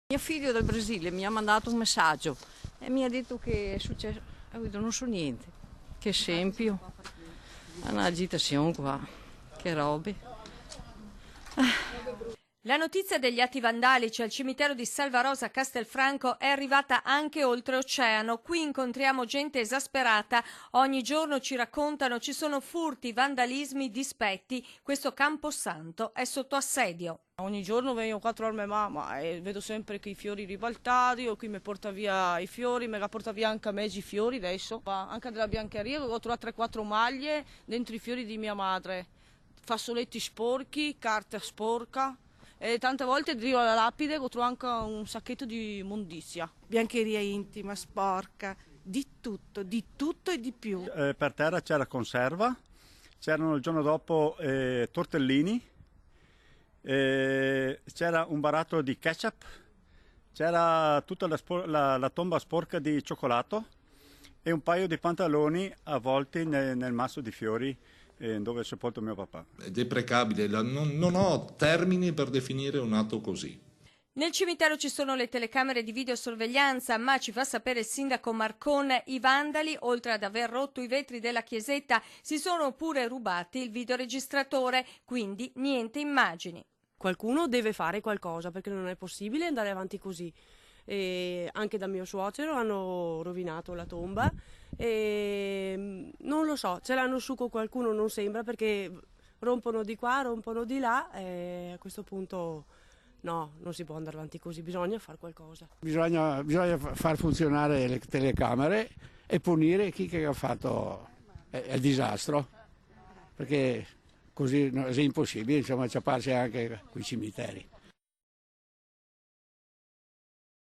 Mio figlio del Brasile mi ha mandato un messaggio e mi ha detto che è successo. Ho detto non so niente. Che esempio. Un'agitazione qua. Che robe. La notizia degli atti vandalici al cimitero di Salvarosa a Castelfranco è arrivata anche oltreoceano. Qui incontriamo gente esasperata. Ogni giorno ci raccontano ci sono furti, vandalismi, dispetti. Questo camposanto è sotto assedio. Ogni giorno vengo 4 al mamma e vedo sempre che i fiori ribaltati, o qui mi porta via i fiori, me la porta via anche a me i fiori adesso. Anche della biancheria ho trovato 3-4 maglie dentro i fiori di mia madre. Fazzoletti sporchi, carta sporca. E tante volte arrivo alla lapide e trovo anche un sacchetto di immondizia. Biancheria intima, sporca, di tutto e di più. Per terra c'era conserva, c'erano il giorno dopo tortellini, c'era un barattolo di ketchup, c'era tutta la tomba sporca di cioccolato e un paio di pantaloni avvolti nel masso di fiori dove è sepolto mio papà. È deprecabile, non ho termini per definire un atto così. Nel cimitero ci sono le telecamere di videosorveglianza, ma ci fa sapere il sindaco Marcon, i vandali, oltre ad aver rotto i vetri della chiesetta, si sono pure rubati il videoregistratore, quindi niente immagini. Qualcuno deve fare qualcosa perché non è possibile andare avanti così. E anche da mio suocero hanno rovinato la tomba e non lo so, ce l'hanno su con qualcuno, non sembra, perché rompono di qua, rompono di là e a questo punto no, non si può andare avanti così, bisogna fare qualcosa. Bisogna far funzionare le telecamere e punire chi che ha fatto il disastro, perché così è impossibile, insomma, acciapparsi anche con i cimiteri.